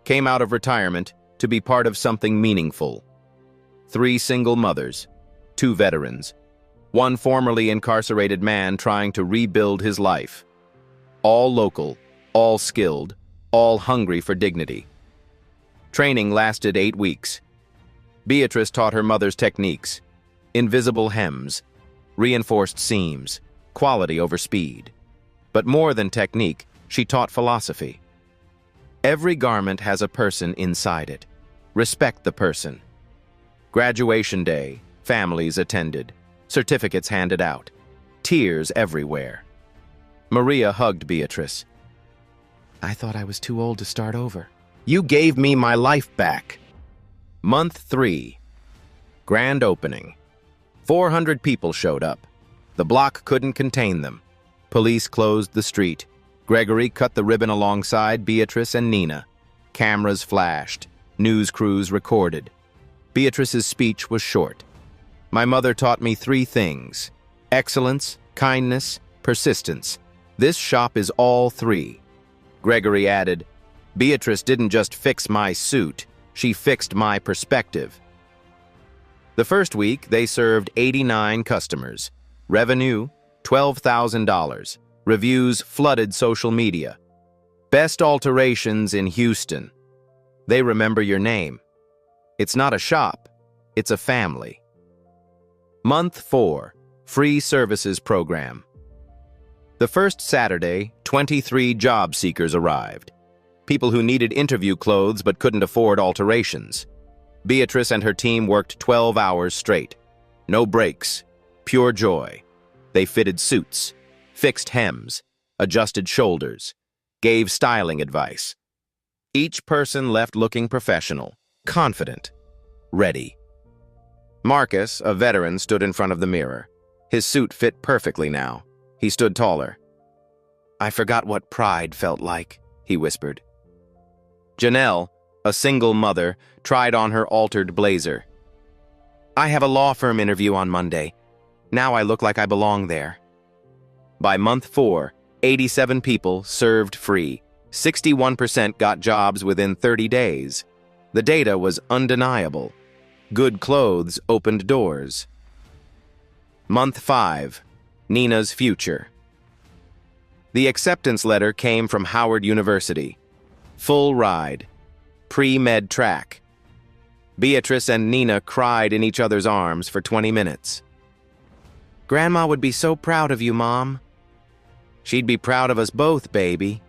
Came out of retirement to be part of something meaningful. 3 single mothers, 2 veterans, 1 formerly incarcerated man trying to rebuild his life. All local, all skilled, all hungry for dignity. Training lasted 8 weeks. Beatrice taught her mother's techniques. Invisible hems, reinforced seams, quality over speed. But more than technique, she taught philosophy. Every garment has a person inside it. Respect the person. Graduation day, families attended, certificates handed out, tears everywhere. Maria hugged Beatrice. I thought I was too old to start over. You gave me my life back. Month 3. Grand opening. 400 people showed up. The block couldn't contain them. Police closed the street. Gregory cut the ribbon alongside Beatrice and Nina. Cameras flashed. News crews recorded. Beatrice's speech was short. My mother taught me 3 things: excellence, kindness, persistence. This shop is all 3. Gregory added, Beatrice didn't just fix my suit, she fixed my perspective. The first week, they served 89 customers. Revenue, $12,000. Reviews flooded social media. Best alterations in Houston. They remember your name. It's not a shop, it's a family. Month 4, Free Services Program. The first Saturday, 23 job seekers arrived. People who needed interview clothes but couldn't afford alterations. Beatrice and her team worked 12 hours straight. No breaks. Pure joy. They fitted suits, fixed hems, adjusted shoulders, gave styling advice. Each person left looking professional, confident, ready. Marcus, a veteran, stood in front of the mirror. His suit fit perfectly now. He stood taller. I forgot what pride felt like, he whispered. Janelle, a single mother, tried on her altered blazer. I have a law firm interview on Monday. Now I look like I belong there. By month 4, 87 people served free. 61% got jobs within 30 days. The data was undeniable. Good clothes opened doors. Month 5, Nina's future. The acceptance letter came from Howard University. Full ride. Pre-med track. Beatrice and Nina cried in each other's arms for 20 minutes. Grandma would be so proud of you, Mom. She'd be proud of us both, baby.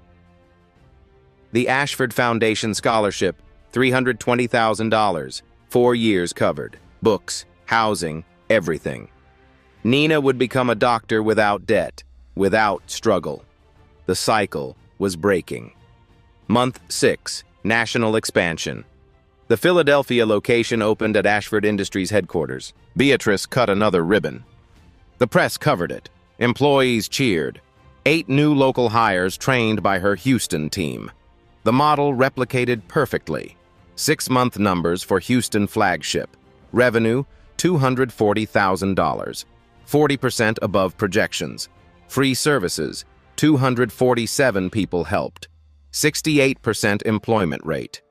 The Ashford Foundation Scholarship, $320,000, 4 years covered. Books, housing, everything. Nina would become a doctor without debt, without struggle. The cycle was breaking. Month 6, National Expansion. The Philadelphia location opened at Ashford Industries headquarters. Beatrice cut another ribbon. The press covered it. Employees cheered. 8 new local hires trained by her Houston team. The model replicated perfectly. 6-month numbers for Houston flagship. Revenue, $240,000. 40% above projections. Free services, 247 people helped. 68% employment rate.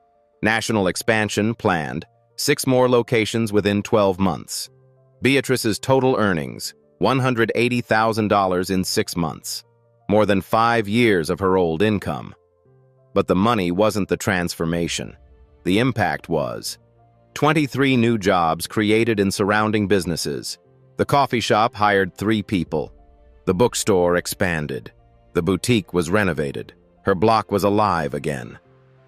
National expansion planned. 6 more locations within 12 months. Beatrice's total earnings, $180,000 in 6 months. More than 5 years of her old income. But the money wasn't the transformation. The impact was 23 new jobs created in surrounding businesses. The coffee shop hired 3 people. The bookstore expanded. The boutique was renovated. Her block was alive again.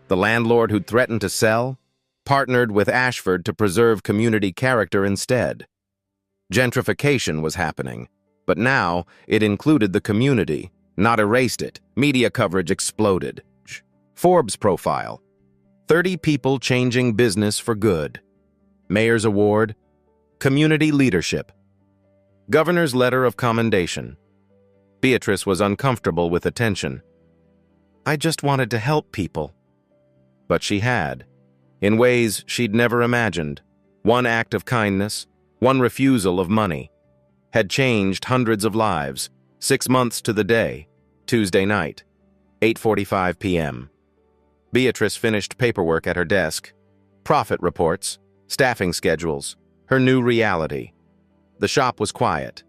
The landlord who'd threatened to sell partnered with Ashford to preserve community character instead. Gentrification was happening, but now it included the community, not erased it. Media coverage exploded. Forbes profile, 30 people changing business for good. Mayor's Award, Community Leadership. Governor's Letter of Commendation. Beatrice was uncomfortable with attention. I just wanted to help people. But she had, in ways she'd never imagined. One act of kindness, one refusal of money, had changed hundreds of lives. 6 months to the day, Tuesday night, 8:45 p.m. Beatrice finished paperwork at her desk. Profit reports, staffing schedules, her new reality. The shop was quiet,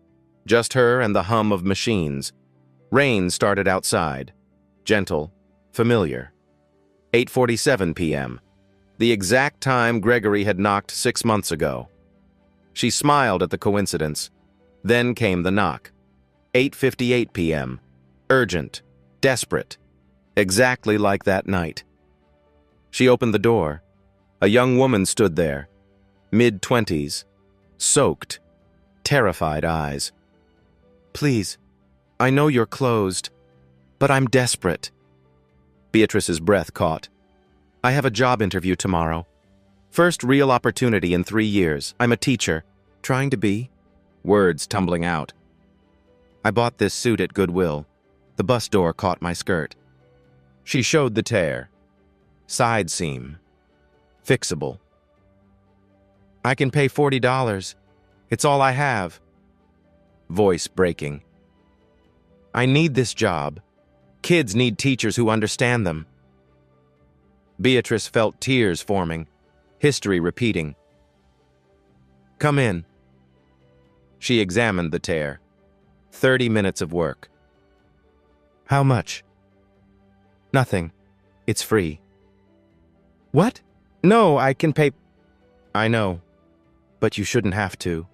just her and the hum of machines. Rain started outside, gentle, familiar. 8:47 p.m., the exact time Gregory had knocked 6 months ago. She smiled at the coincidence. Then came the knock. 8:58 p.m., urgent, desperate, exactly like that night. She opened the door. A young woman stood there, mid-20s, soaked, terrified eyes. Please, I know you're closed, but I'm desperate. Beatrice's breath caught. I have a job interview tomorrow. First real opportunity in 3 years. I'm a teacher. Trying to be? Words tumbling out. I bought this suit at Goodwill. The bus door caught my skirt. She showed the tear. Side seam. Fixable. I can pay $40. It's all I have. Voice breaking. I need this job. Kids need teachers who understand them. Beatrice felt tears forming, history repeating. Come in. She examined the tear. 30 minutes of work. How much? Nothing. It's free. What? No, I can pay. I know, but you shouldn't have to.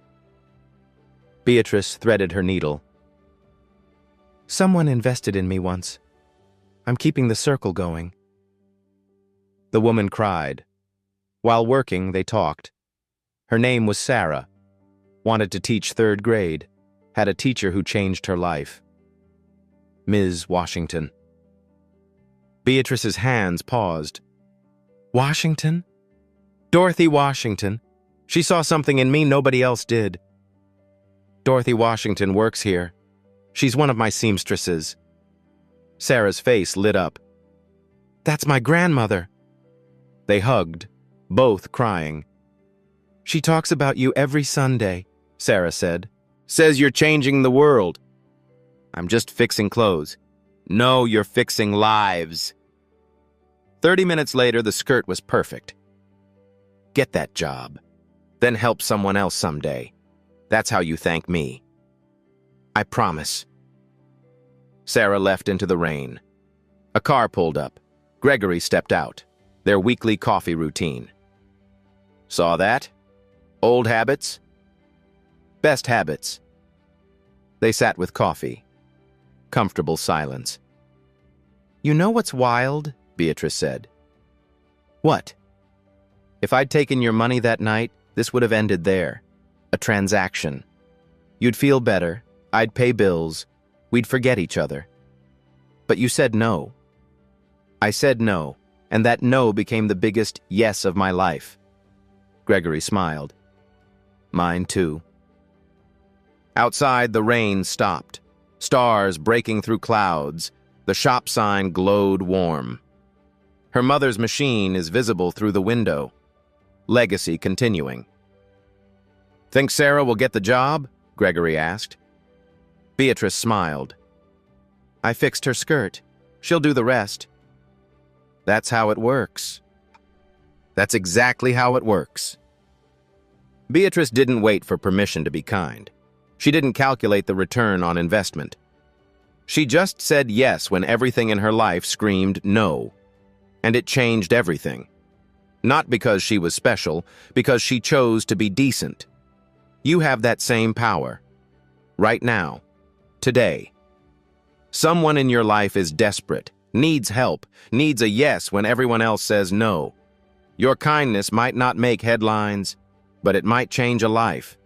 Beatrice threaded her needle. Someone invested in me once. I'm keeping the circle going. The woman cried. While working, they talked. Her name was Sarah. Wanted to teach 3rd grade. Had a teacher who changed her life. Ms. Washington. Beatrice's hands paused. Washington? Dorothy Washington. She saw something in me nobody else did. Dorothy Washington works here. She's one of my seamstresses. Sarah's face lit up. That's my grandmother. They hugged, both crying. She talks about you every Sunday, Sarah said. Says you're changing the world. I'm just fixing clothes. No, you're fixing lives. 30 minutes later, the skirt was perfect. Get that job. Then help someone else someday. That's how you thank me. I promise. Sarah left into the rain. A car pulled up. Gregory stepped out. Their weekly coffee routine. Saw that? Old habits? Best habits. They sat with coffee. Comfortable silence. You know what's wild? Beatrice said. What? If I'd taken your money that night, this would have ended there. A transaction. You'd feel better. I'd pay bills. We'd forget each other. But you said no. I said no, and that no became the biggest yes of my life. Gregory smiled. Mine too. Outside, the rain stopped. Stars breaking through clouds, the shop sign glowed warm. Her mother's machine is visible through the window. Legacy continuing. "Think Sarah will get the job?" Gregory asked. Beatrice smiled. "I fixed her skirt. She'll do the rest." "That's how it works." "That's exactly how it works." Beatrice didn't wait for permission to be kind. She didn't calculate the return on investment. She just said yes when everything in her life screamed no. And it changed everything. Not because she was special, because she chose to be decent. You have that same power. Right now. Today. Someone in your life is desperate, needs help, needs a yes when everyone else says no. Your kindness might not make headlines, but it might change a life.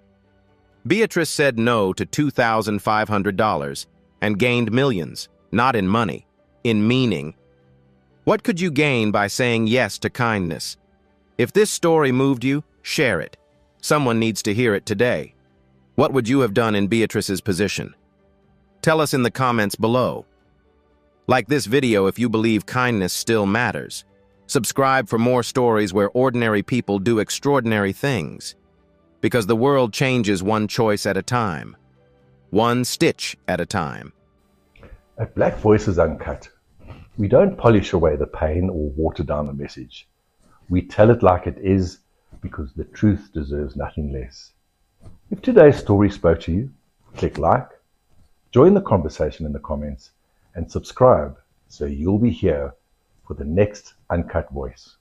Beatrice said no to $2,500 and gained millions, not in money, in meaning. What could you gain by saying yes to kindness? If this story moved you, share it. Someone needs to hear it today. What would you have done in Beatrice's position? Tell us in the comments below. Like this video if you believe kindness still matters. Subscribe for more stories where ordinary people do extraordinary things. Because the world changes one choice at a time. One stitch at a time. At Black Voices Uncut, we don't polish away the pain or water down the message. We tell it like it is because the truth deserves nothing less. If today's story spoke to you, click like, join the conversation in the comments, and subscribe so you'll be here for the next Uncut Voice.